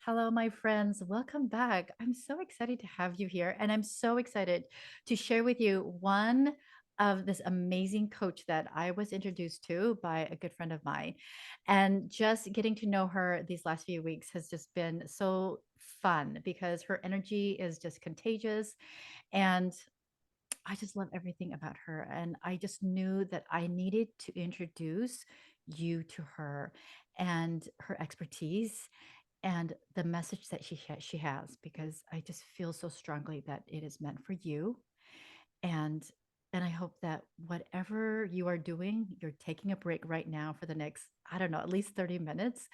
Hello, my friends. Welcome back. I'm so excited to have you here. And I'm so excited to share with you one of this amazing coach that I was introduced to by a good friend of mine. And just getting to know her these last few weeks has just been so fun because her energy is just contagious. And I just love everything about her. And I just knew that I needed to introduce you to her and her expertise and the message that she has, because I just feel so strongly that it is meant for you. And I hope that whatever you are doing, you're taking a break right now for the next, I don't know, at least 30 minutes,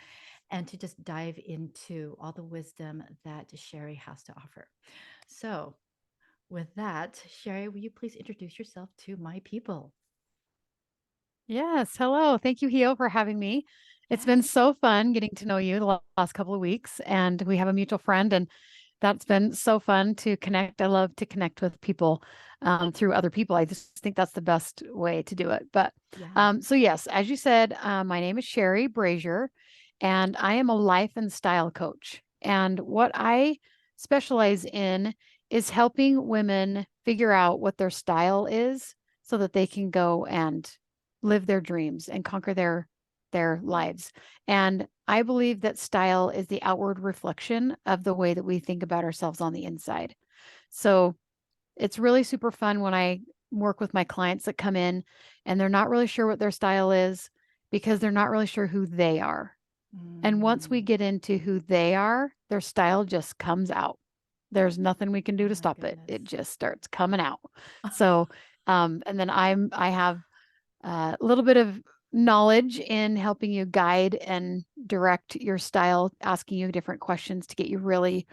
and to just dive into all the wisdom that Sheri has to offer. So, with that, Sheri, will you please introduce yourself to my people? Yes. Hello. Thank you, Hyo, for having me. It's been Yes. so fun getting to know you the last couple of weeks, and we have a mutual friend, and that's been so fun to connect. I love to connect with people through other people. I just think that's the best way to do it. But Yeah. so yes, as you said, my name is Sheri Brasier, and I am a life and style coach. And what I specialize in is helping women figure out what their style is so that they can go and live their dreams and conquer their lives. And I believe that style is the outward reflection of the way that we think about ourselves on the inside. So it's really super fun when I work with my clients that come in and they're not really sure what their style is because they're not really sure who they are. And once we Mm, get into who they are, their style just comes out. There's nothing we can oh do to my stop it. goodness. It just starts coming out. So, and then I have a little bit of knowledge in helping you guide and direct your style, asking you different questions to get you really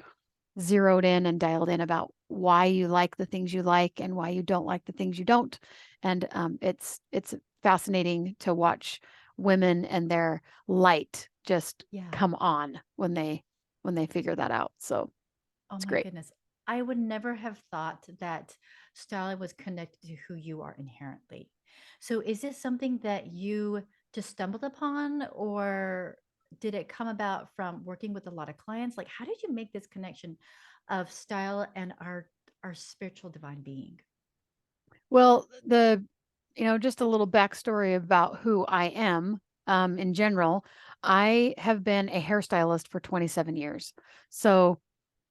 zeroed in and dialed in about why you like the things you like and why you don't like the things you don't. And it's fascinating to watch women and their light just Yeah. come on when they figure that out. So Oh it's my great. goodness. I would never have thought that style was connected to who you are inherently. So is this something that you just stumbled upon, or did it come about from working with a lot of clients? Like, how did you make this connection of style and our spiritual divine being? Well, just a little backstory about who I am in general. I have been a hairstylist for 27 years. So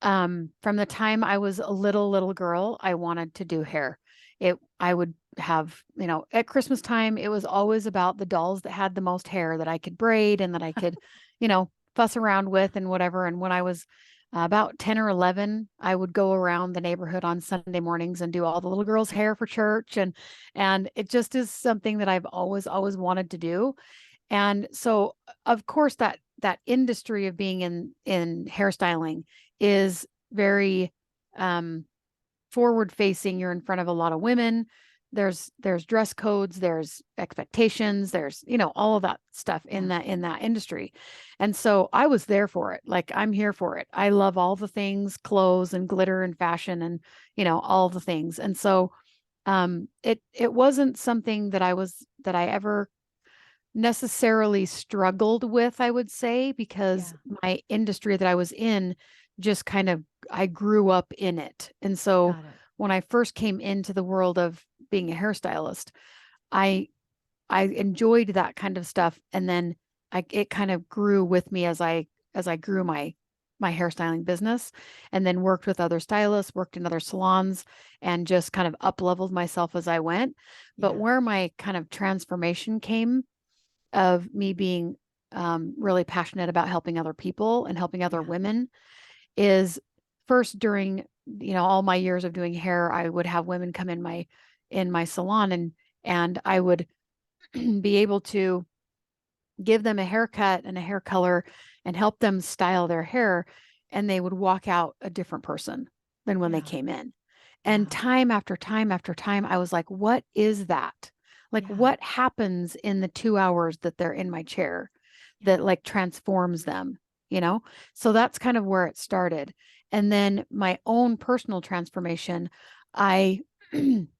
from the time I was a little girl, I wanted to do hair. I would have, at Christmas time, it was always about the dolls that had the most hair that I could braid and that I could, fuss around with and whatever. And when I was about 10 or 11, I would go around the neighborhood on Sunday mornings and do all the little girls' hair for church. And it just is something that I've always wanted to do. And so, of course, that industry of being in hairstyling is very um, forward facing. You're in front of a lot of women. There's dress codes, there's expectations, there's all of that stuff Yeah. in that industry. And so I was there for it. Like I'm here for it. I love all the things, clothes and glitter and fashion and all the things. And so it wasn't something that I ever necessarily struggled with, I would say, because Yeah. my industry that I was in just kind of, I grew up in it. And so Got it. when I first came into the world of being a hairstylist, I I enjoyed that kind of stuff. And then it kind of grew with me as I grew my hairstyling business and then worked with other stylists, worked in other salons and just kind of up leveled myself as I went. But Yeah. where my kind of transformation came of me being really passionate about helping other people and helping other Yeah. women is first during all my years of doing hair. I would have women come in my salon and I would be able to give them a haircut and a hair color and help them style their hair, and they would walk out a different person than when they Yeah. came in. And Yeah. time after time after time, I was like, what is that? Like, Yeah. what happens in the 2 hours that they're in my chair that Yeah. like transforms them, you know? So that's kind of where it started. And then my own personal transformation, I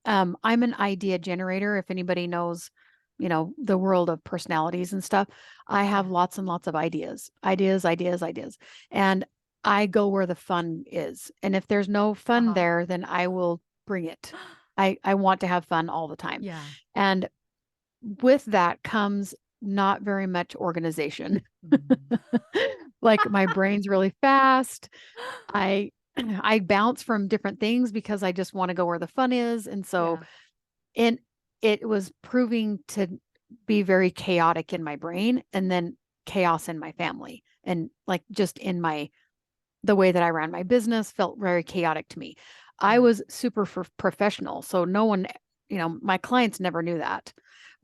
I'm an idea generator. If anybody knows the world of personalities and stuff. I have Yeah. lots and lots of ideas. And I go where the fun is. And if there's no fun Uh-huh. there, then I will bring it. I want to have fun all the time. Yeah. And with that comes not very much organization. Mm. Like my brain's really fast. I I bounce from different things because I just want to go where the fun is. And so Yeah. and it was proving to be very chaotic in my brain and then chaos in my family. And like just in the way that I ran my business felt very chaotic to me. I Yeah. was super professional. So no one, my clients never knew that.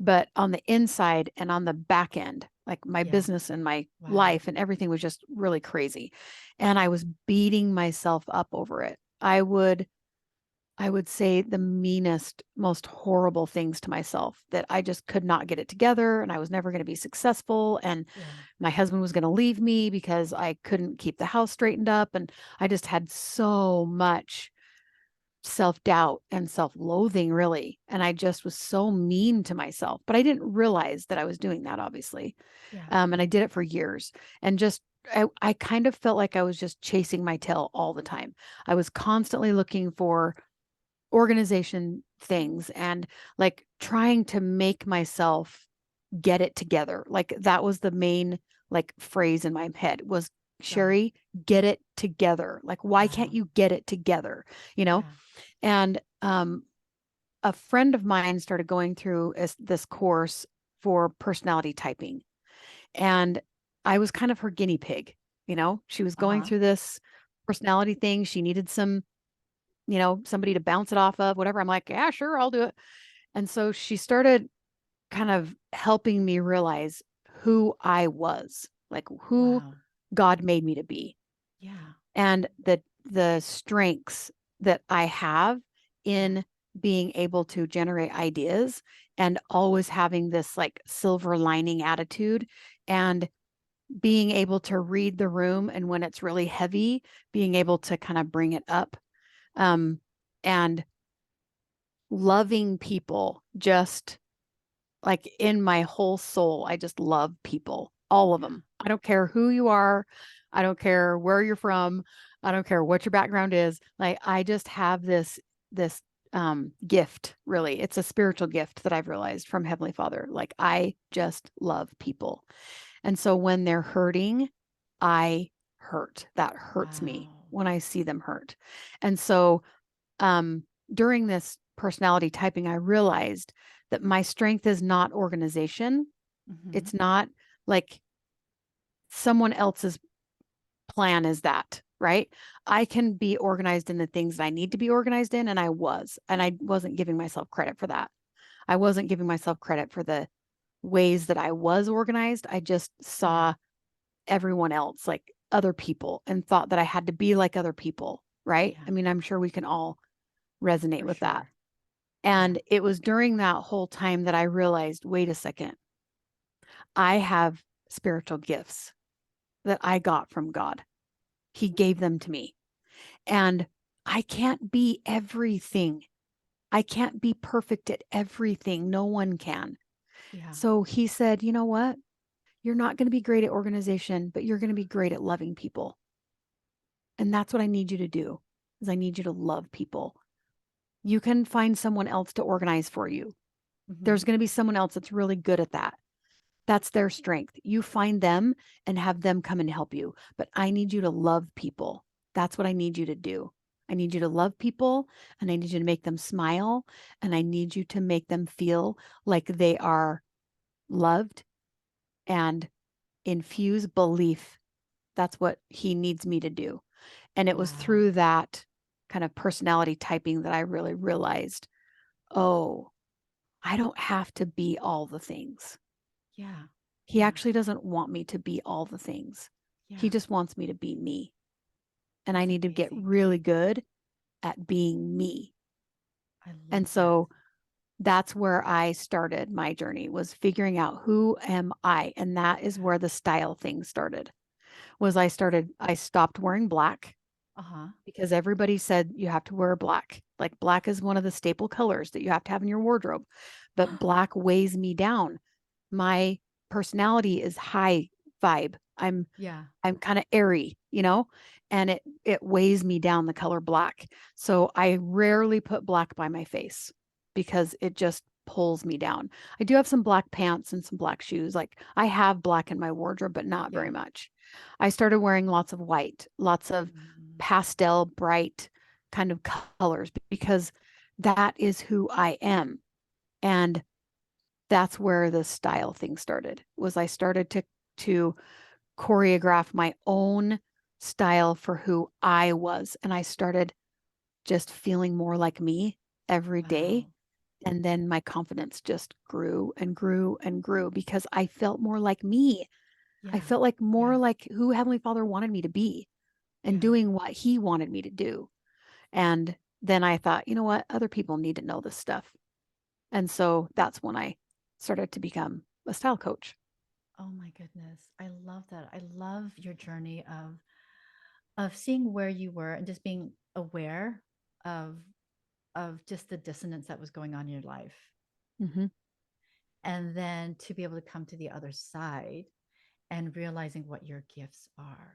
But on the inside and on the back end, like my Yeah. business and my Wow. life and everything was just really crazy. And I was beating myself up over it. I would say the meanest, most horrible things to myself that I just could not get it together and I was never going to be successful. And Yeah. my husband was going to leave me because I couldn't keep the house straightened up. And I just had so much self doubt and self loathing, really. And I just was so mean to myself. But I didn't realize that I was doing that, obviously. Yeah. And I did it for years and just. I kind of felt like I was just chasing my tail all the time. I was constantly looking for organization things and like trying to make myself get it together. Like that was the main like phrase in my head was Got it. Sheri, get it together. Like why can't Wow. you get it together? You know? Yeah. And a friend of mine started going through this course for personality typing. And I was kind of her guinea pig, She was going Uh-huh. through this personality thing. She needed somebody to bounce it off of, whatever. I'm like, yeah, sure, I'll do it. And so she started kind of helping me realize who I was, like who Wow. God made me to be, Yeah. and the strengths that I have Yeah. in being able to generate ideas and always having this like silver lining attitude and being able to read the room and when it's really heavy, being able to kind of bring it up. And loving people just like in my whole soul. I just love people, all of Yeah. them. I don't care who you are. I don't care where you're from. I don't care what your background is. Like I just have this gift, really. It's a spiritual gift that I've realized from Heavenly Father. Like I just love people. And so when they're hurting, I hurt. That hurts me Wow. when I see them hurt. And so during this personality typing, I realized that my strength is not organization. Mm-hmm. It's not like someone else's plan is that, right? I can be organized in the things that I need to be organized in. And I wasn't giving myself credit for that. I wasn't giving myself credit for the ways that I was organized. I just Yeah. saw everyone else, like other people, and thought that I had to be like other people, right? Yeah. I mean, I'm sure we can all resonate For with that. sure. Yeah. And it was during that whole time that I realized, wait a second, I have spiritual gifts that I got from God. He gave them to me. And I can't be everything. I can't be perfect at everything. No one can. Yeah. So he said, you know what? You're not going to be great at organization, but you're going to be great at loving people. And that's what I need you to do. Is I need you to love people. You can find someone else to organize for you. Mm-hmm. There's going to be someone else that's really good at that. That's their strength. You find them and have them come and help you. But I need you to love people. That's what I need you to do. I need you to love people and I need you to make them smile and I need you to make them feel like they are loved and infuse belief. That's what he needs me to do. And it was Wow. through that kind of personality typing that I really realized, oh, I don't have to be all the things. Yeah. He Yeah. actually doesn't want me to be all the things. He Yeah. just wants me to be me. And I That's need to get amazing. really good at being me. I And love that. so that's where I started my journey was figuring out who am I? And that is Yeah. where the style thing started. I stopped wearing black Uh-huh. because everybody said you have to wear black. Like black is one of the staple colors that you have to have in your wardrobe. but black weighs me down. My personality is high vibe. Yeah. I'm kind of airy, and it weighs me down, the color black. So I rarely put black by my face because it just pulls me down. I do have some black pants and some black shoes. Like I have black in my wardrobe, but not very Yeah. much. I started wearing lots of white, lots of Mm, pastel, bright kind of colors because that is who I am. And that's where the style thing started. Was I started to choreograph my own style for who I was. And I started just feeling more like me every day. wow. And then my confidence just grew and grew and grew because I felt more like me. I Yeah. felt like Yeah. more like who Heavenly Father wanted me to be and Yeah. doing what He wanted me to do. And then I thought, you know what? Other people need to know this stuff. And so that's when I started to become a style coach. Oh my goodness. I love that. I love your journey of seeing where you were and just being aware of just the dissonance that was going on in your life. Hmm. And then to be able to come to the other side and realizing what your gifts are.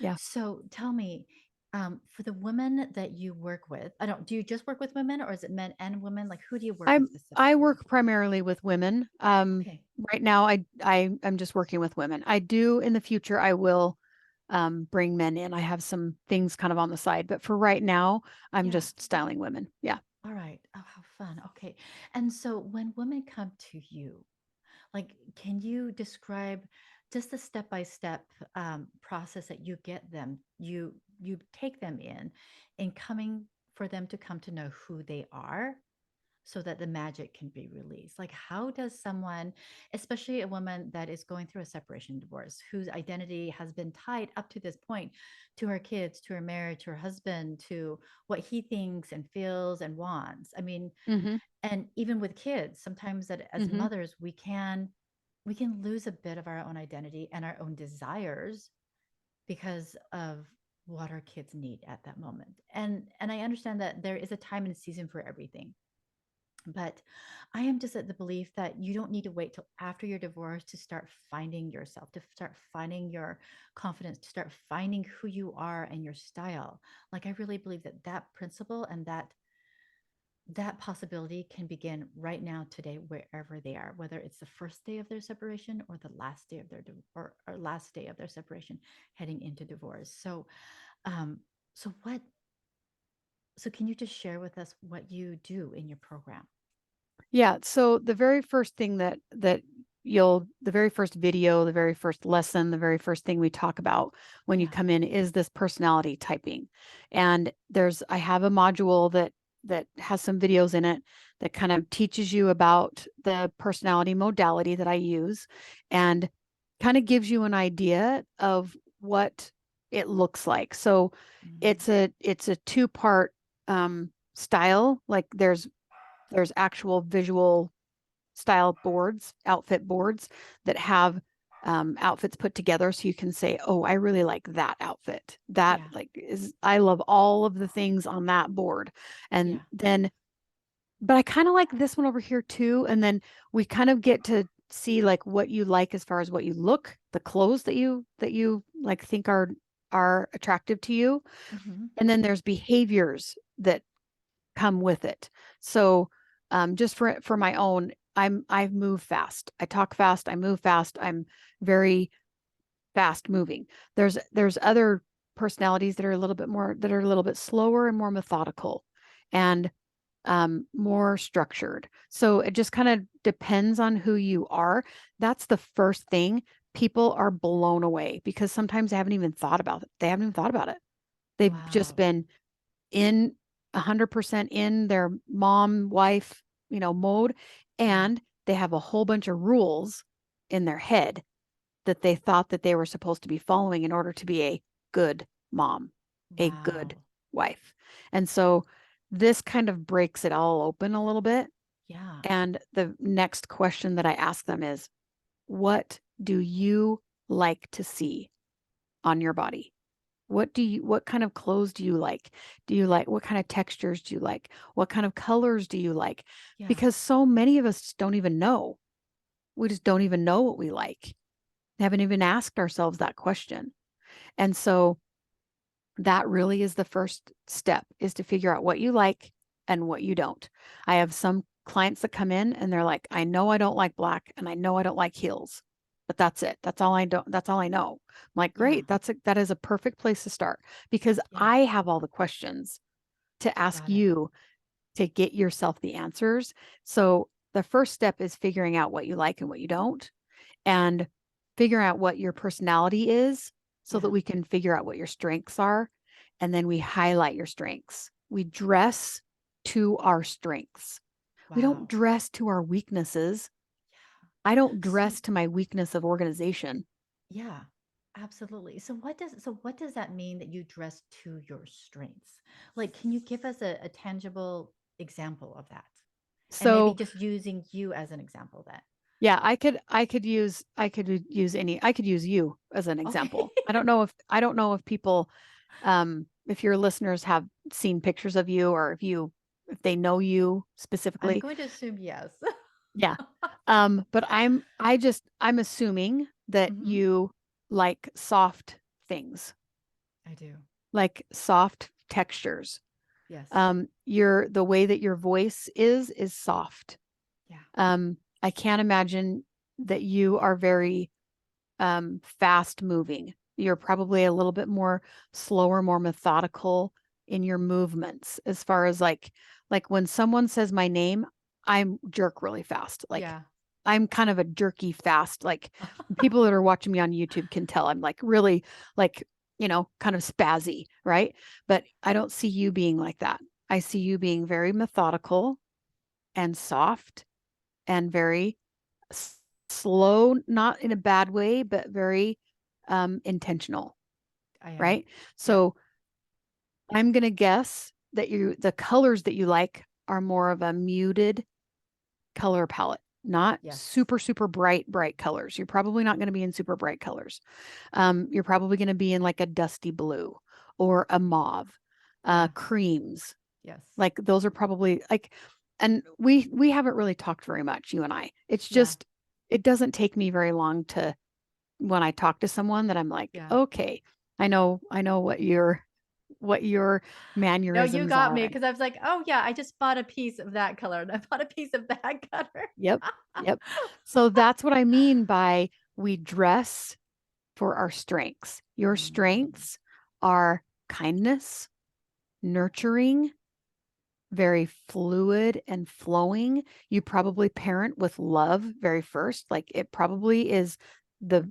Yeah. So tell me, for the women that you work with, I don't, do you just work with women or is it men and women? Like who do you work with I specifically? work primarily with women. Okay. Right now I'm just working with women. I do in the future I will bring men in. I have some things kind of on the side, but for right now I'm Yeah. just styling women. Yeah. All right. Oh, how fun. Okay. And so when women come to you, like, can you describe just the step-by-step process that you get them, you take them in coming for them to come to know who they are so that the magic can be released? Like, how does someone, especially a woman that is going through a separation divorce, whose identity has been tied up to this point to her kids, to her marriage, to her husband, to what he thinks and feels and wants? I mean, Hmm. and even with kids, sometimes that as Hmm. mothers, we can lose a bit of our own identity and our own desires because of what our kids need at that moment. And I understand that there is a time and season for everything. But I am just at the belief that you don't need to wait till after your divorce to start finding yourself, to start finding your confidence, to start finding who you are and your style. Like I really believe that that principle and that possibility can begin right now, today, wherever they are, whether it's the first day of their separation or the last day of their or last day of their separation, heading into divorce. Um, so what? So can you just share with us what you do in your program? Yeah. So the very first thing that the very first video, the very first lesson, the very first thing we talk about when you Yeah. come in is this personality typing. And I have a module that has some videos in it that kind of teaches you about the personality modality that I use and kind of gives you an idea of what it looks like. So Mhm. it's a two-part style. Like there's actual visual style boards, outfit boards that have outfits put together. So you can say, oh, I really like that outfit. That Yeah. I love all of the things on that board. And Yeah. then, but I kind of like this one over here too. And then we kind of get to see like what you like as far as what you look, the clothes that you like think are attractive to you. Mhm. And then there's behaviors that come with it. So just for my own, I move fast. I talk fast. I move fast. I'm very fast moving. There's other personalities that are a little bit more that are a little bit slower and more methodical, and more structured. So it just kind of depends on who you are. That's the first thing. People are blown away because sometimes they haven't even thought about it. They haven't even thought about it. They've just Wow. been in 100% in their mom wife mode, Yeah. and they have a whole bunch of rules in their head that they thought that they were supposed to be following in order to be a good mom, a good Wow. wife. And so this kind of breaks it all open a little bit. Yeah. And the next question that I ask them is, what do you like to see on your body? What kind of clothes do you like? What kind of textures do you like? What kind of colors do you like? Yeah. Because so many of us just don't even know. We just don't even know what we like. Haven't even asked ourselves that question. And so that really is the first step, is to figure out what you like and what you don't. I have some clients that come in and they're like, I know I don't like black and I know I don't like heels, but that's it. That's all I know. I'm like, Yeah. great. That is a perfect place to start, because Yeah. I have all the questions to ask Got it. you to get yourself the answers. So the first step is figuring out what you like and what you don't, and figuring out what your personality is so that Yeah. we can figure out what your strengths are. And then we highlight your strengths. We dress to our strengths. We don't Wow. dress to our weaknesses. Yeah. I don't So dress to my weakness of organization. yeah, absolutely. So what does that mean that you dress to your strengths? Like, can you give us a tangible example of that? And maybe So just using you as an example then. yeah, I could use you as an Okay. example. I don't know if people, if your listeners have seen pictures of you, or if they know you I'm specifically. going to assume yes. Yeah. But I'm assuming that Hmm. you like soft things, I do. like soft textures. Yes. The way that your voice is soft. Yeah. I can't imagine that you are very fast moving. You're probably a little bit more slower, more methodical in your movements, as far as like when someone says my name, I'm jerk really fast. Like Yeah. I'm kind of a jerky fast. Like people that are watching me on YouTube can tell I'm like really, like, kind of spazzy, right? But I don't see you being like that. I see you being very methodical and soft and very slow, not in a bad way, but very intentional, I am. right? Yep. So I'm going to guess that the colors that you like are more of a muted color palette, not Yes. super, super bright colors. You're probably not going to be in super bright colors. You're probably going to be in like a dusty blue or a mauve, Yeah. creams. Yes. Like those are probably like, and we haven't really talked very much, you and I. It's Yeah. just, it doesn't take me very long to, when I talk to someone, that I'm like, Yeah. okay, I know what your No, you mannerisms got are. me And because I was like, oh yeah, I just bought a piece of that color and I bought a piece of that color. yep, yep. So that's what I mean by we dress for our strengths. Your Mm, strengths are kindness, nurturing, very fluid and flowing. You probably parent with love very first. Like it probably is the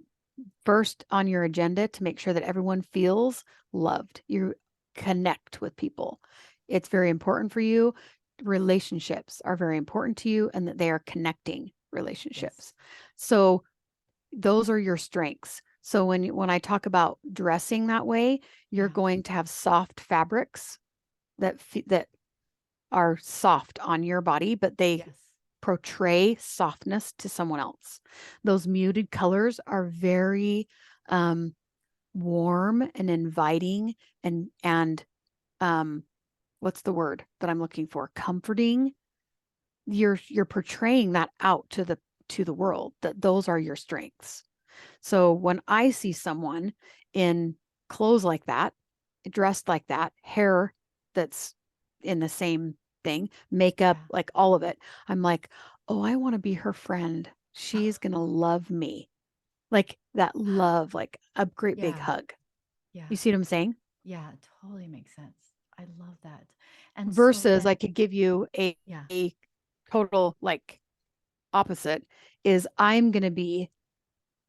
first on your agenda to make sure that everyone feels loved. You connect with people. It's very important for you. Relationships are very important to you, and that they are connecting yes. relationships. So those are your strengths. So when I talk about dressing that way, you're Yeah. going to have soft fabrics that are soft on your body, but they Yes. portray softness to someone else. Those muted colors are very um, warm and inviting, and what's the word that I'm looking for? Comforting. You're portraying that out to the world, that those are your strengths. So when I see someone in clothes like that, dressed like that, hair that's in the same thing, makeup, Yeah. like all of it, I'm like, oh, I want to be her friend. She's going to love me. Like that love, like a great big Yeah. hug. Yeah. You see what I'm saying? Yeah. Totally makes sense. I love that. And so Versus I then, could give you yeah. a total like opposite, is I'm going to be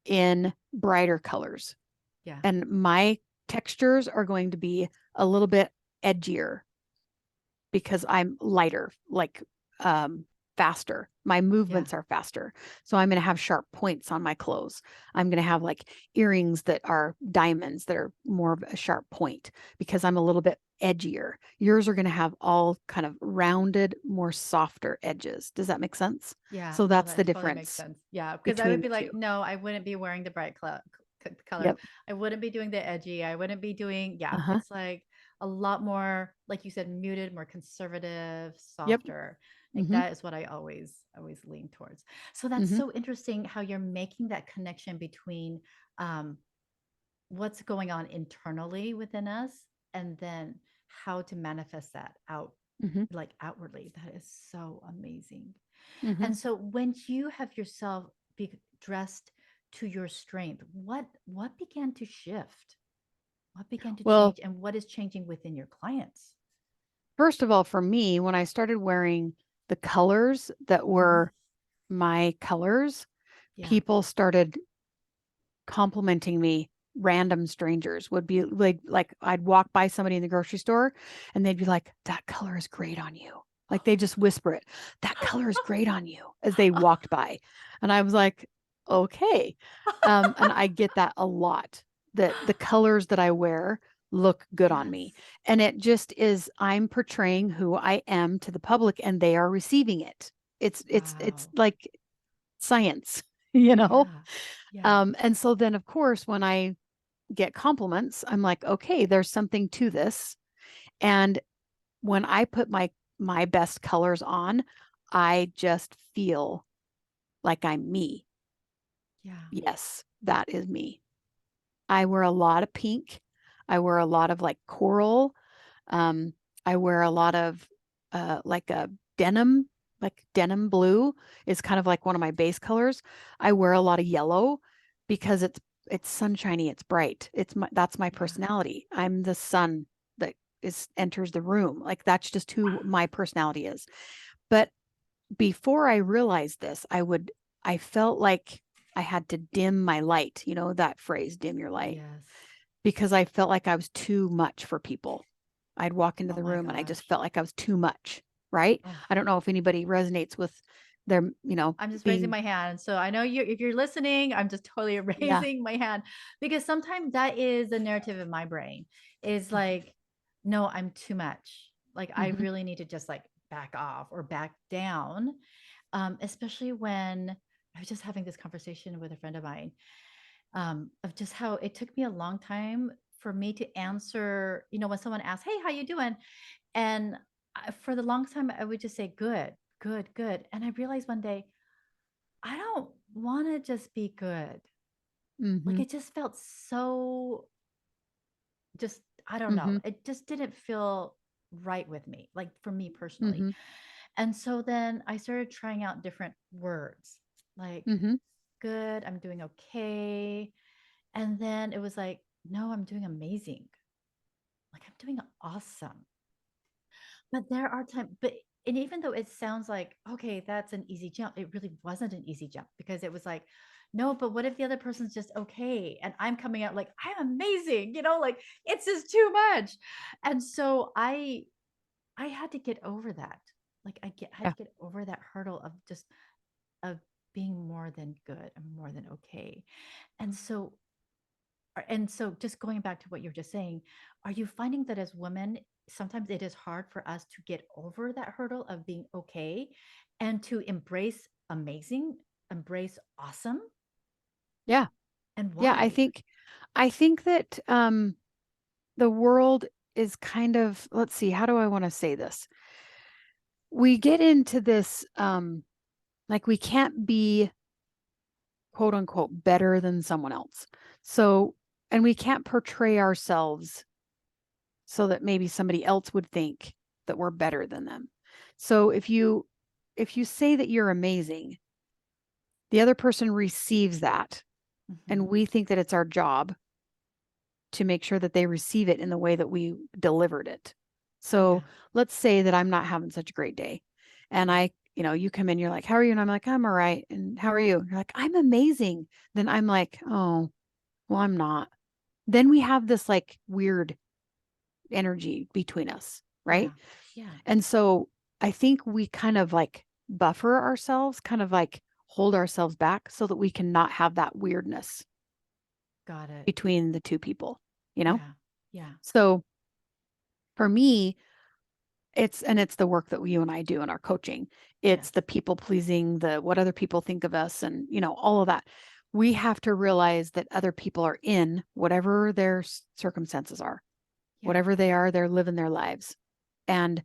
in brighter colors, Yeah. and my textures are going to be a little bit edgier because I'm lighter, like faster. My Yeah. movements are faster. So I'm going to have sharp points on my clothes. I'm going to have like earrings that are diamonds that are more of a sharp point because I'm a little bit edgier. Yours are going to have all kind of rounded, more softer edges. Does that make sense? Yeah. So No, that's the that totally makes difference sense. Yeah. Because I would between be the two. like, no, I wouldn't be wearing the bright color. Yep. I wouldn't be doing the edgy. I wouldn't be doing, yeah, Uh-huh. it's like a lot more, like you said, muted, more conservative, Yep. softer. Like Mhm. that is what I always lean towards. So that's Mhm. so interesting how you're making that connection between um, what's going on internally within us and then how to manifest that out, Mhm. like outwardly. That is so amazing. Mhm. And so when you have yourself be dressed to your strength, what began to shift? What began to Well, change and what is changing within your clients? first of all, for me, when I started wearing the colors that Hmm. were my colors, Yeah. people started complimenting me. Random strangers would be like I'd walk by somebody in the grocery store and they'd be like, "That color is great on you." Like they just whisper it, "That color is great on you," as they walked by. And I was like, "Okay." And I get that a lot, that the colors that I wear look good on me. Yes. And it just is, I'm portraying who I am to the public and they are receiving it. It's Wow. like science, you know? Yeah. Yeah. And so then, of course, when I get compliments, I'm like, okay, there's something to this. And when I put my best colors on, I just feel like I'm me. Yeah. Yes, that is me. I wear a lot of pink. I wear a lot of like coral. Um, I wear a lot of like a denim, like denim blue is kind of like one of my base colors. I wear a lot of yellow because it's sunshiny, it's bright. That's my Yeah. personality. I'm the sun that is enters the room. Like that's just who my personality is. But before I realized this, I felt like I had to dim my light, you know, that phrase, dim your light, Yes. because I felt like I was too much for people. I'd walk into Oh the my room and I just gosh. felt like I was too much, right? Oh, I don't know if anybody resonates with their, I'm just raising being, my hand. So I know you, if you're listening, I'm just totally yeah. raising my hand because sometimes that is the narrative in my brain is like, no, I'm too much. Like I Mhm. really need to just like back off or back down. Especially when I was just having this conversation with a friend of mine of just how it took me a long time for me to answer, when someone asks, "Hey, how you doing?" And for the longest time, I would just say, "Good, good, good." And I realized one day, I don't want to just be good. Like Mhm. it just felt so just, I don't know. Mhm. It just didn't feel right with me, like for me personally. Mhm. And so then I started trying out different words like Mhm. good, I'm doing okay. And then it was like, no, I'm doing amazing. Like I'm doing awesome. But there are times, but and even though it sounds like, okay, that's an easy jump, it really wasn't an easy jump because it was like, no, but what if the other person's just okay? And I'm coming out like, I'm amazing, like it's just too much. And so I had to get over that. Like had Yeah. to get over that hurdle of just of being more than good and more than okay. And so just going back to what you're just saying, are you finding that as women, sometimes it is hard for us to get over that hurdle of being okay and to embrace amazing, embrace awesome? Yeah. And Yeah, I why? think I think that the world is kind of, let's see, how do I want to say this? We get into this like we can't be quote unquote better than someone else. So, and we can't portray ourselves so that maybe somebody else would think that we're better than them. So if you say that you're amazing, the other person receives that and Hmm. we think that it's our job to make sure that they receive it in the way that we delivered it. So, Yeah. let's say that I'm not having such a great day and you come in, you're like, "How are you?" And I'm like, "I'm all right." And "How are you?" You're like, "I'm amazing." Then I'm like, "Oh, well, I'm not." Then we have this like weird energy between us, right? Yeah. Yeah. And so I think we kind of like buffer ourselves, kind of like hold ourselves back so that we can not have that weirdness Got it. between the two people, you know? Yeah. Yeah. So for me, it's the work that you and I do in our coaching. It's Yes. the people pleasing, the what other people think of us and, all of that. we have to realize that other people are in whatever their circumstances are, Yeah. whatever they are, they're living their lives. And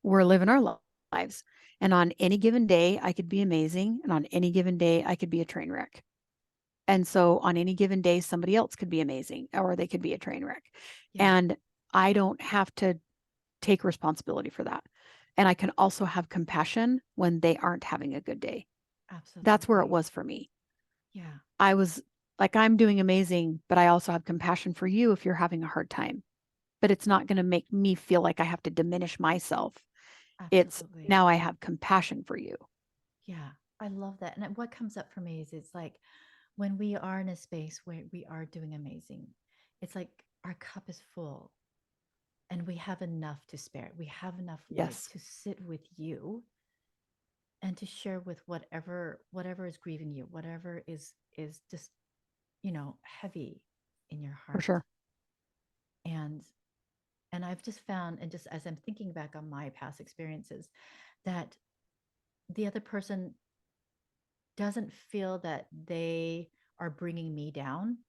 we're living our lives. And on any given day, I could be amazing. And on any given day, I could be a train wreck. And so on any given day, somebody else could be amazing or they could be a train wreck. Yeah. And I don't have to take responsibility for that. And I can also have compassion when they aren't having a good day. That's where it Absolutely. was for me. Yeah. I was like, I'm doing amazing, but I also have compassion for you if you're having a hard time. But it's not going to make me feel like I have to diminish myself. It's Absolutely. now I have compassion for you. Yeah. I love that. And what comes up for me is it's like when we are in a space where we are doing amazing, it's like our cup is full and we have enough to spare. We have enough light Yes, to sit with you and to share with whatever is grieving you, whatever is just, heavy in your for heart. sure. And and I've just found, and just as I'm thinking back on my past experiences, that the other person doesn't feel that they are bringing me down.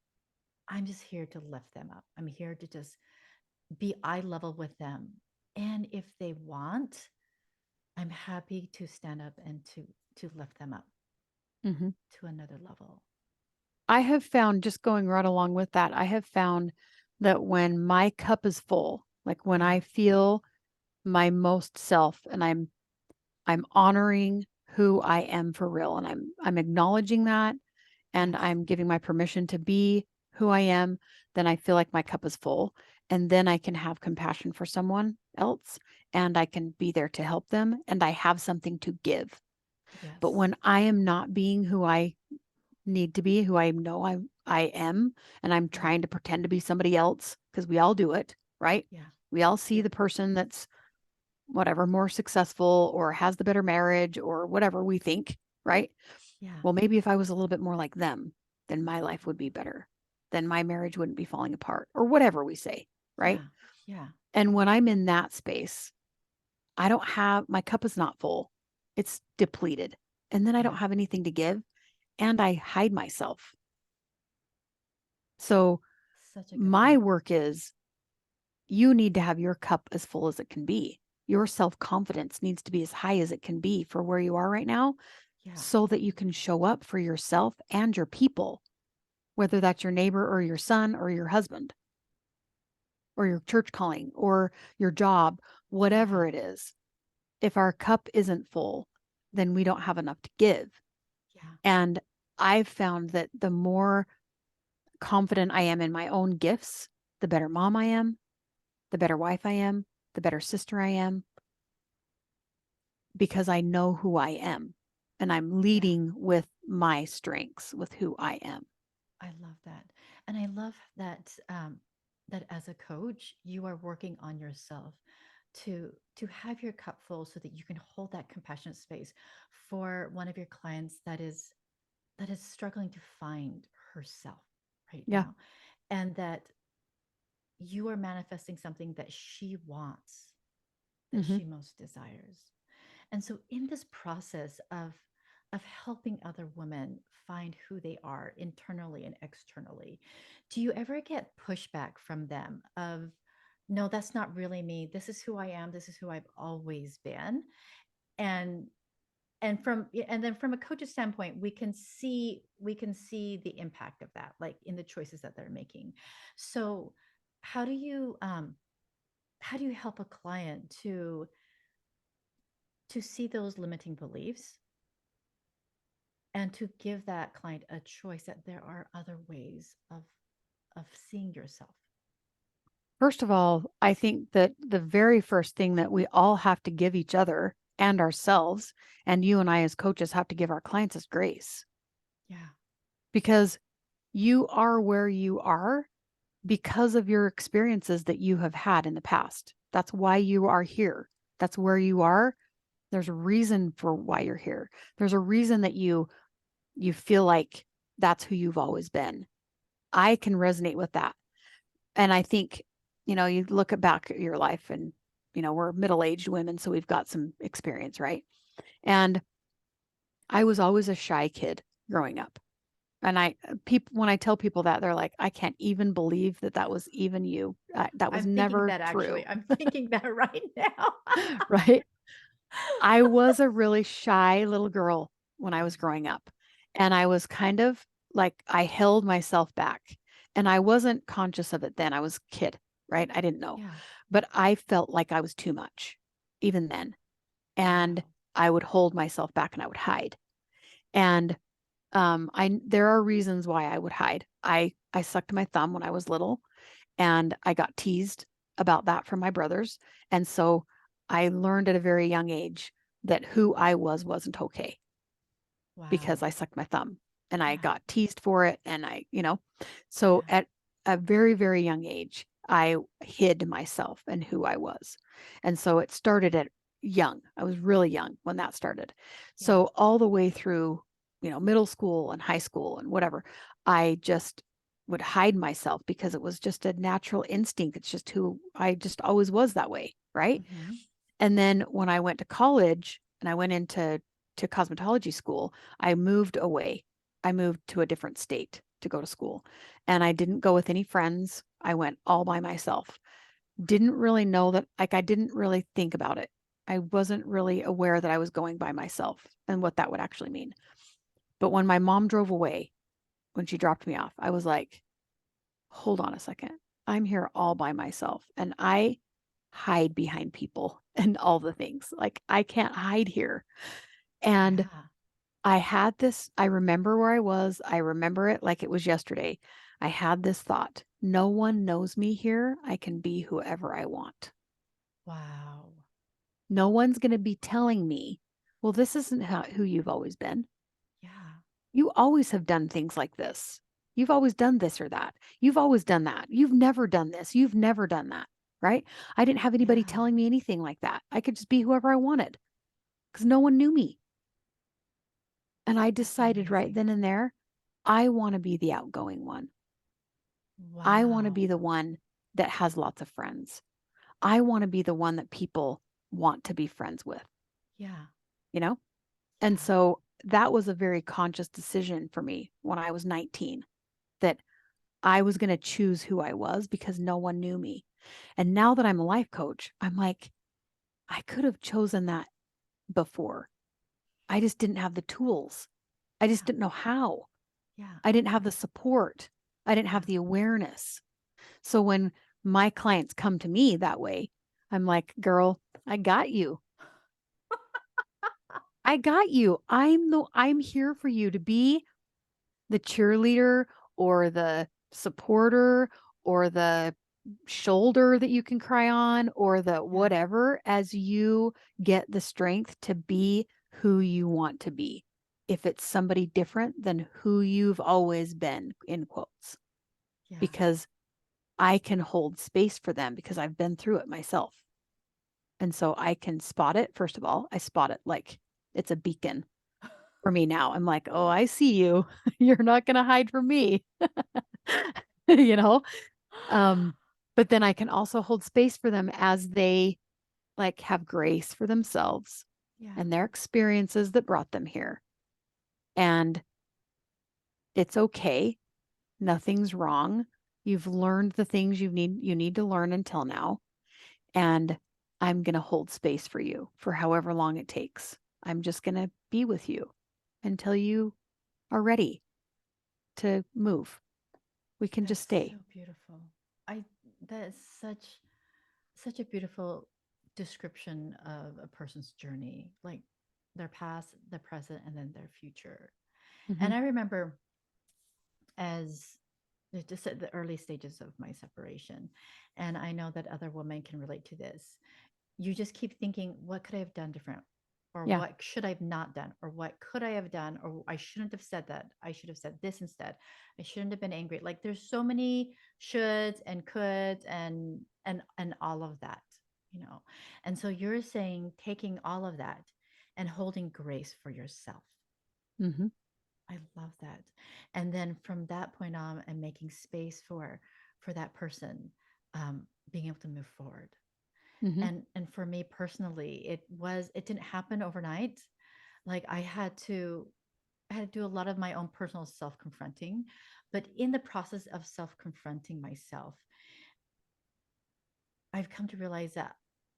I'm just here to lift them up. I'm here to just be eye level with them. And if they want, I'm happy to stand up and to lift them up Hmm. to another level. I have found, just going right along with that, I have found that when my cup is full, like when Yeah. I feel my most self and I'm honoring who I am for real and I'm acknowledging that and Yes. I'm giving my permission to be who I am, then I feel like my cup is full. And then I can have compassion for someone else and I can be there to help them and I have something to give. But Yes. when I am not being who I need to be, who I know I am, and I'm Yeah. trying to pretend to be somebody else, because we all do it, right? Yeah. We all see Yep. the person that's whatever more successful or has the better marriage or whatever we think, right? Yeah. Well, maybe if I was a little bit more like them, then my life would be better. Then my marriage wouldn't be falling apart or whatever we say, right? Yeah. Yeah. And when I'm in that space, I don't have my cup is not full. It's depleted. And then I don't Yeah. have anything to give and I hide myself. So Such a good my point. work is you need to have your cup as full as it can be. Your self confidence needs to be as high as it can be for where you are right now Yeah. so that you can show up for yourself and your people, whether that's your neighbor or your son or your husband or your church calling or your job, Yeah. whatever it is. If our cup isn't full, then we don't have enough to give. Yeah. And I've found that the more confident I am in my own gifts, the better mom I am, the better wife I am, the better sister I am, because I know who I am and I'm Yeah. leading with my strengths, with who I am. I love that. And I love that that as a coach, you are working on yourself to have your cup full so that you can hold that compassionate space for one of your clients that is struggling to find herself right Yeah. now, and that you are manifesting something that she wants, that Hmm. she most desires. And so in this process of helping other women find who they are internally and externally, do you ever get pushback from them of, no, that's not really me. This is who I am. This is who I've always been. And and then from a coach's standpoint, we can see the impact of that, like in the choices that they're making. So how do you help a client to see those limiting beliefs and to give that client a choice that there are other ways of seeing yourself? First of all, I think that the very first thing that we all have to give each other and ourselves, and you and I as coaches have to give our clients is grace Yeah. because you are where you are because of your experiences that you have had in the past. That's why you are here. That's where you are. There's a reason for why you're here. There's a reason that you feel like that's who you've always been. I can resonate with that. And I think, you look at back at your life and, we're middle-aged women, so we've got some experience, right? And I was always a shy kid growing up. And people, when I tell people that, they're like, I can't even believe that that was even you. That was I'm thinking never that true. actually. I'm thinking that right now. Right. I was a really shy little girl when I was growing up. And I was kind of like, I held myself back. And I wasn't conscious of it then. I was a kid, right? I didn't know. Yeah. But I felt like I was too much even then. And Wow. I would hold myself back and I would hide. And I there are reasons why I would hide. I sucked my thumb when I was little, and I got teased about that from my brothers. And so I learned at a very young age that who I was wasn't okay because Wow. I sucked my thumb and I Yeah. got teased for it. And so Yeah. at a very, very young age, I hid myself and who I was. And so it started at young. I was really young when that started. Yeah. So all the way through, middle school and high school and whatever, I just would hide myself because it was just a natural instinct. It's just who I just always was that way. Right. Hmm. And then when I went to college and I went into cosmetology school, I moved away. I moved to a different state to go to school. And I didn't go with any friends. I went all by myself. Didn't really know that, like, I didn't really think about it. I wasn't really aware that I was going by myself and what that would actually mean. But when my mom drove away, when she dropped me off, I was like, hold on a second. I'm here all by myself and I hide behind people and all the things. Like, I can't hide here. And Yeah. I remember where I was. I remember it like it was yesterday. I had this thought, no one knows me here. I can be whoever I want. Wow. No one's going to be telling me, well, this isn't who you've always been. Yeah. You always have done things like this. You've always done this or that. You've always done that. You've never done this. You've never done that. Right. I didn't have anybody Yeah. telling me anything like that. I could just be whoever I wanted because no one knew me. And I That's decided right amazing. then and there, I want to be the outgoing one. I want to be Wow. the one that has lots of friends. I want to be the one that people want to be friends with, you know? And Yeah. so that was a very conscious decision for me when I was 19 that I was going to choose who I was because no one knew me. And now that I'm a life coach, I'm like, I could have chosen that before. I just didn't have the tools. I just Yeah. didn't know how. Yeah. I didn't have the support. I didn't Yeah. have the awareness. So when my clients come to me that way, I'm like, girl, I got you. I got you. I'm here for you to be the cheerleader or the supporter or the shoulder that you can cry on or the Yeah. whatever as you get the strength to be who you want to be. If it's somebody different than who you've always been, in quotes, Yeah. because I can hold space for them because I've been through it myself. And so I can spot it. First of all, I spot it like it's a beacon for me now. I'm like, oh, I see you. You're not going to hide from me, you know? Um, but then I can also hold space for them as they like have grace for themselves Yeah. and their experiences that brought them here. And it's okay. Nothing's wrong. You've learned the things you need to learn until now. And I'm going to hold space for you for however long it takes. I'm just going to be with you until you are ready to move. We can just That's so stay. beautiful. I that is such a beautiful description of a person's journey, like their past, their present, and then their future. Hmm. And I remember as just at the early stages of my separation, and I know that other women can relate to this. You just keep thinking, what could I have done different? Or Yeah. what should I have not done? Or what could I have done? Or I shouldn't have said that. I should have said this instead. I shouldn't have been angry. Like there's so many shoulds and coulds and all of that, you know. And so you're saying taking all of that and holding grace for yourself. Hmm. I love that. And then from that point on and making space for that person being able to move forward. Hmm. And for me personally, it didn't happen overnight. Like I had to do a lot of my own personal self-confronting, but in the process of self-confronting myself, I've come to realize that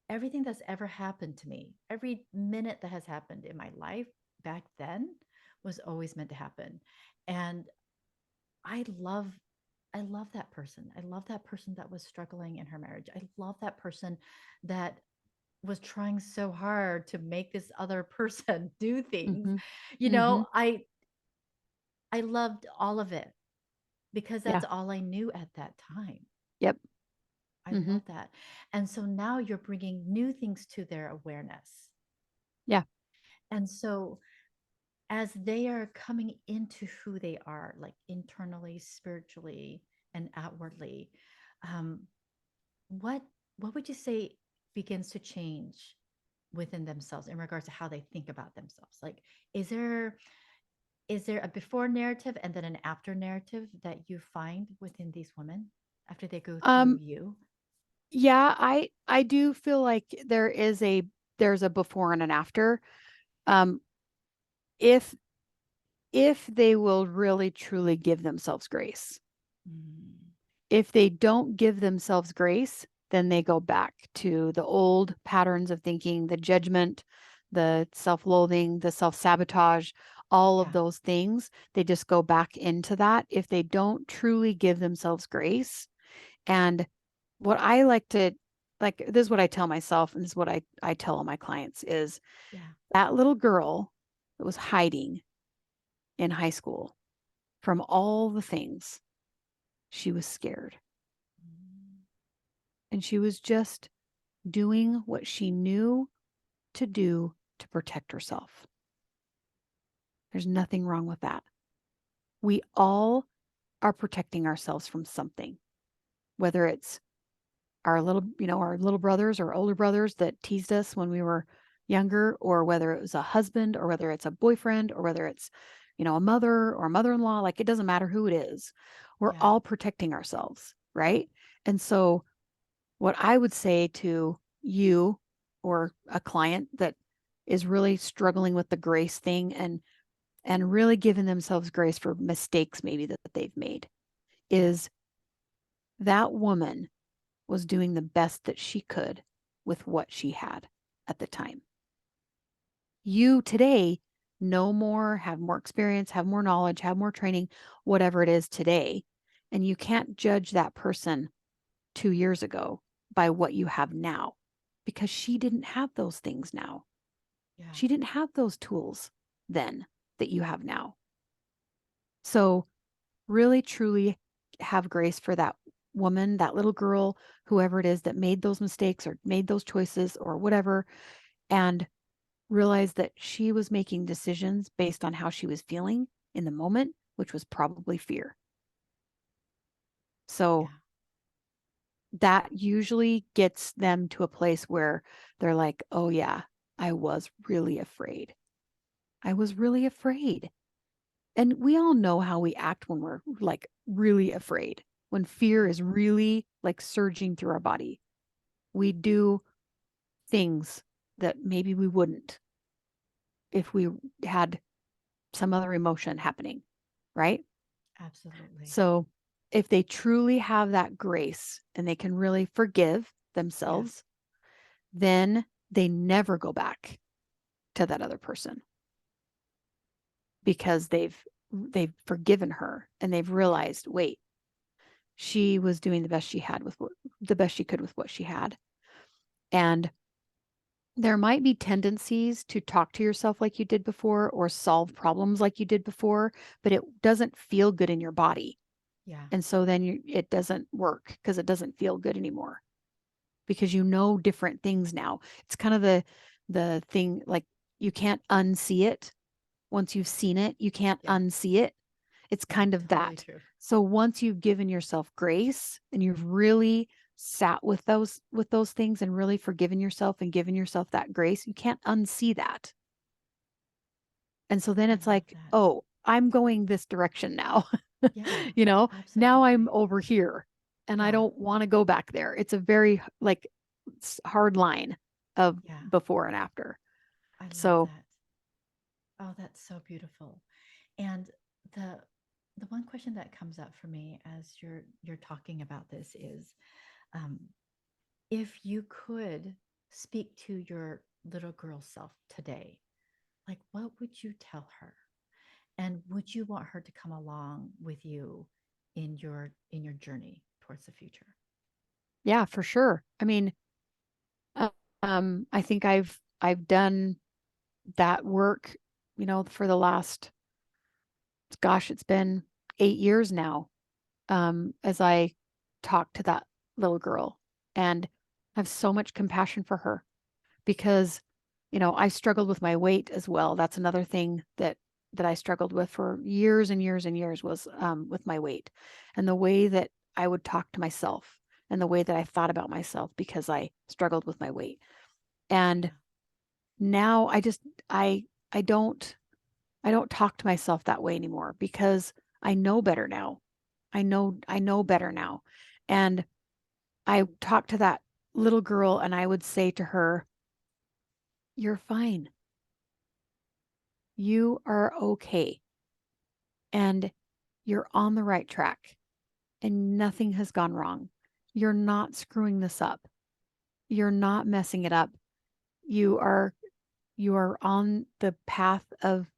everything that's ever happened to me, every minute that has happened in my life back then was always meant to happen. And I love I love that person. I love that person that was struggling in her marriage. I love that person that was trying so hard to make this other person do things. Mm-hmm. You Mm-hmm. know, I loved all of it because Yeah. that's all I knew at that time. Yep. I Mm-hmm. love that. And so now you're bringing new things to their awareness. Yeah. And so as they are coming into who they are, like internally, spiritually, and outwardly, um, what what would you say begins to change within themselves in regards to how they think about themselves? Like, is there is there a before narrative and then an after narrative that you find within these women after they go through Um, you? yeah, I do feel like there's a before and an after. Um, if if they will really truly give themselves grace. Mm, If they don't give themselves grace, then they go back to the old patterns of thinking, the judgment, the self-loathing, the self-sabotage, all of yeah, those things. They just go back into that if they don't truly give themselves grace. And what I like to this is what I tell myself, and this is what I tell all my clients is yeah. that little girl that was hiding in high school from all the things, she was scared. Mm, And she was just doing what she knew to do to protect herself. There's nothing wrong with that. We all are protecting ourselves from something, whether it's our little brothers or older brothers that teased us when we were younger, or whether it was a husband, or whether it's a boyfriend, or whether it's, a mother or a mother-in-law, like it doesn't matter who it is. We're yeah, all protecting ourselves, right? And so what I would say to you or a client that is really struggling with the grace thing and really giving themselves grace for mistakes maybe that they've made yeah, is that woman was doing the best that she could with what she had at the time. You today know more, have more experience, have more knowledge, have more training, whatever it is today. And you can't judge that person 2 years ago by what you have now because she didn't have those things now. yeah, She didn't have those tools then that you have now. So, really, truly have grace for that woman, that little girl, whoever it is that made those mistakes or made those choices or whatever, and realize that she was making decisions based on how she was feeling in the moment, which was probably fear. So, yeah. that usually gets them to a place where they're like, oh, yeah, I was really afraid. I was really afraid. And we all know how we act when we're like really afraid, when fear is really like surging through our body. We do things that maybe we wouldn't if we had some other emotion happening, right? Absolutely. So if they truly have that grace and they can really forgive Yeah, themselves, then they never go back to that other person because they've forgiven her and they've yeah, realized, wait, she was doing the best she could with what she had. And there might be tendencies to talk to yourself like you did before or solve problems like you did before, but it doesn't feel good in your body. yeah, And so then it doesn't work because it doesn't feel good anymore because you know different things now. It's kind of the thing like you can't unsee it. Once you've seen it, you can't yeah, unsee it. It's yeah. kind of Totally that. true. So once you've given yourself grace and you've really sat with those things and really forgiven yourself and given yourself that grace, you can't unsee that. And so then I it's love like, that. oh, I'm going this direction now. Yeah, Now I'm absolutely. over here and I Yeah, don't want to go back there. It's a very like hard line of yeah. before and after. I love So, that. Oh, that's so beautiful. And the the one question that comes up for me as you're talking about this is, um, if you could speak to your little girl self today, like what would you tell her? And would you want her to come along with you in your journey towards the future? Yeah, for sure. I mean, uh, I think I've done that work, for the last, gosh, it's been 8 years now, as I talk to that little girl and have so much compassion for her because, I struggled with my weight as well. That's another thing that I struggled with for years and years and years was with my weight and the way that I would talk to myself and the way that I thought about myself because I struggled with my weight. And Yeah. now I I don't I don't talk to myself that way anymore because I know better now. I know better now. And I talk to that little girl and I would say to her, "You're fine. You are okay. And you're on the right track and nothing has gone wrong. You're not screwing this up. You're not messing it up. You are you are on the path of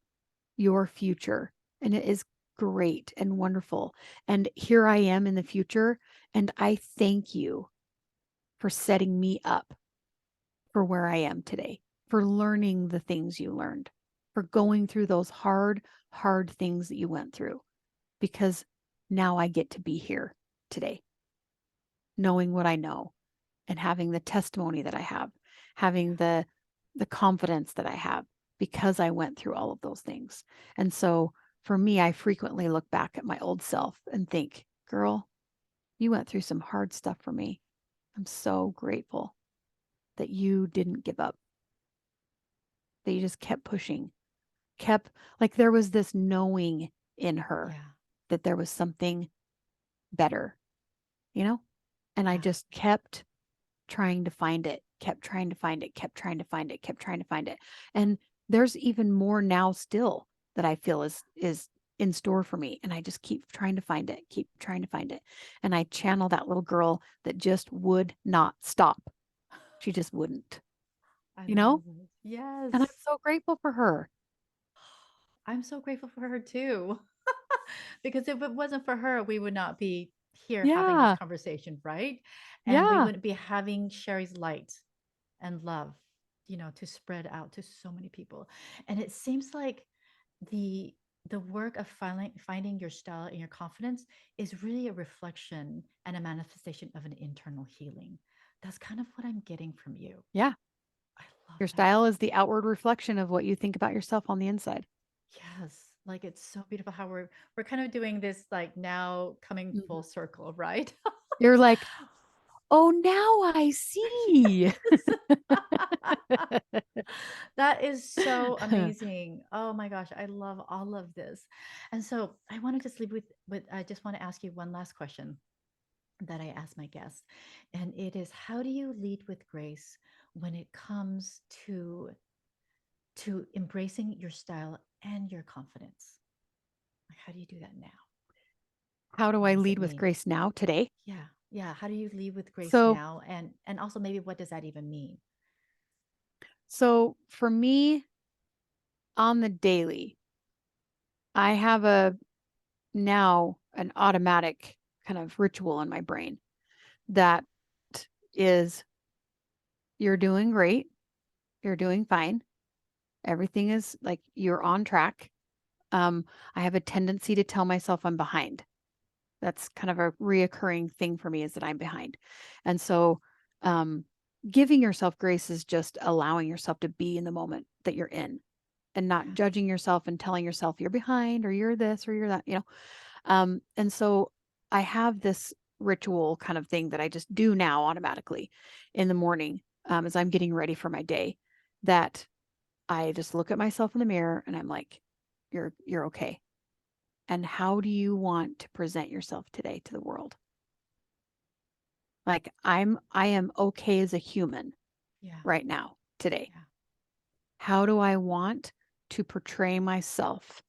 your future and it is great and wonderful. And here I am in the future and I thank you for setting me up for where I am today, for learning the things you learned, for going through those hard things that you went through, because now I get to be here today, knowing what I know and having the testimony that I have, having the confidence that I have because I went through all of those things. And so for me, I frequently look back at my old self and think, girl, you went through some hard stuff for me. I'm so grateful that you didn't give up, that you just kept pushing, kept like there was this knowing in her Yeah. that there was something better, you know? And I Yeah. just kept trying to find it, kept trying to find it, kept trying to find it, kept trying to find it. And there's even more now still that I feel is in store for me. And I just keep trying to find it, keep trying to find it. And I channel that little girl that just would not stop. She just wouldn't, I you know? love it. And I'm Yes. so grateful for her. I'm so grateful for her too. Because if it wasn't for her, we would not be here having this Yeah. conversation, right? And we Yeah. wouldn't be having Sherry's light and love, to spread out to so many people. And it seems like the the work of finding your style and your confidence is really a reflection and a manifestation of an internal healing. That's kind of what I'm getting from you. Yeah. I love Your that. style is the outward reflection of what you think about yourself on the inside. Yes, like it's so beautiful how we're kind of doing this like now coming full Mhm. circle, right? You're like, oh, now I see. Yes. That is so amazing. Oh my gosh, I love all of this. And so I want to just leave with I just want to ask you one last question that I ask my guests. And it is, how do you lead with grace when it comes to embracing your style and your confidence? Like how do you do that now? How do What I does it lead with mean? grace now today? Yeah. Yeah. How do you lead with grace So, now? And also maybe what does that even mean? so for me on the daily, I have now an automatic kind of ritual in my brain that is you're doing great, you're doing fine. Everything is like you're on track. Um, I have a tendency to tell myself I'm behind. That's kind of a reoccurring thing for me is that I'm behind. And so um, giving yourself grace is just allowing yourself to be in the moment that you're in and not Yeah. judging yourself and telling yourself you're behind or you're this or you're that. And so I have this ritual kind of thing that I just do now automatically in the morning as I'm getting ready for my day that I just look at myself in the mirror and I'm like, you're okay. And how do you want to present yourself today to the world? Like I am okay as a human Yeah. right now, today. Yeah. How do I want to portray myself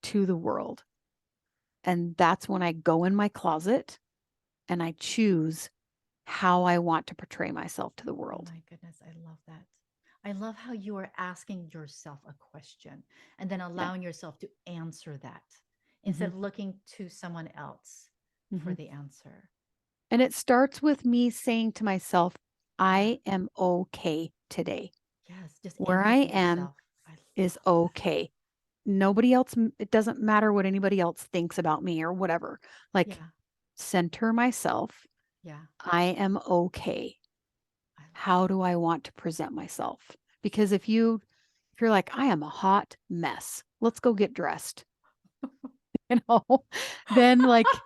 to the world. And that's when I go in my closet and I choose how I want to portray myself to the Oh world. my goodness, I love that. I love how you are asking yourself a question and then Yeah. allowing yourself to answer that Hmm. instead of looking to someone else for Hmm. the answer. And it starts with me saying to myself, Yeah. I am okay today. Yes. Just Where I anchor am yourself. I is love that. okay. Nobody else, it doesn't matter what anybody else thinks about me or whatever. Like, Yeah. center myself. Yeah. I am okay. I love How do I want to present myself? Because if you're like, I am a hot mess, let's go get dressed, you know, then like that.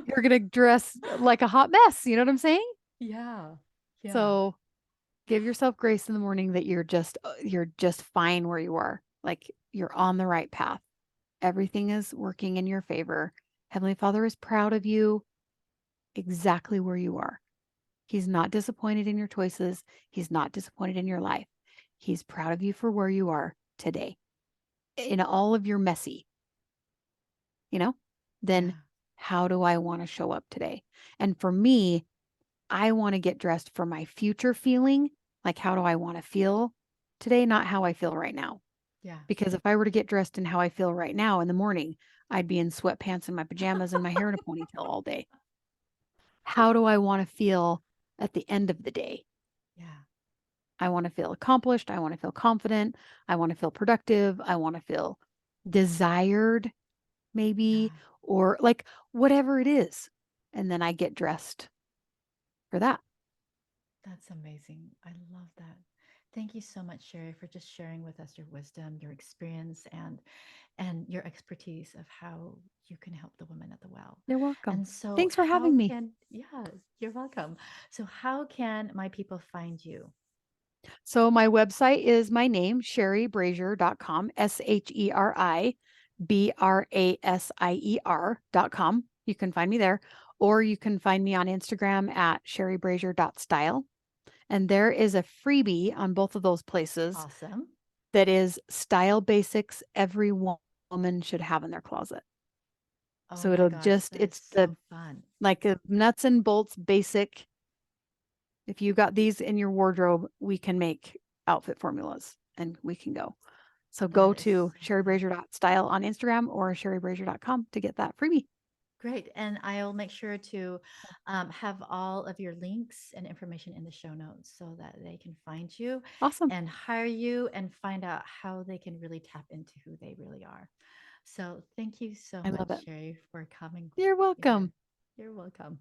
you're gonna dress like a hot mess. You know what I'm saying? Yeah. Yeah. So give yourself grace in the morning that you're just fine where you are. Like you're on the right path. Everything is working in your favor. Heavenly Father is proud of you exactly where you are. He's not disappointed in your choices. He's not disappointed in your life. He's proud of you for where you are today. In all of your messy, you know? Then Yeah. how do I want to show up today? And for me, I want to get dressed for my future feeling. Like, how do I want to feel today? Not how I feel right now. Yeah. Because if I were to get dressed in how I feel right now in the morning, I'd be in sweatpants and my pajamas and my hair in a ponytail all day. How do I want to feel at the end of the day? Yeah. I want to feel accomplished. I want to feel confident. I want to feel productive. I want to feel desired, maybe, Yeah. or like whatever it is. And then I get dressed for that. That's amazing. I love that. Thank you so much, Sherry, for just sharing with us your wisdom, your experience, and your expertise of how you can help the women at the well. You're welcome. And so, Thanks for having me. yeah, you're welcome. So, how can my people find you? So my website is my name, sheribrasier.com, SheriBrasier.com. You can find me there, or you can find me on Instagram at sheribrasier.style. And there is a freebie on both of those places Awesome. that is style basics every woman should have in their closet. Oh So my gosh, that is it's the so fun. like a nuts and bolts basic. If you got these in your wardrobe, we can make outfit formulas and we can go. So go That is to so fun. sheribrasier.style on Instagram or sheribrasier.com to get that freebie. Great. And I'll make sure to have all of your links and information in the show notes so that they can find you Awesome. and hire you and find out how they can really tap into who they really are. So thank you so I much, love it. Sherry, for coming You're here. welcome. You're welcome.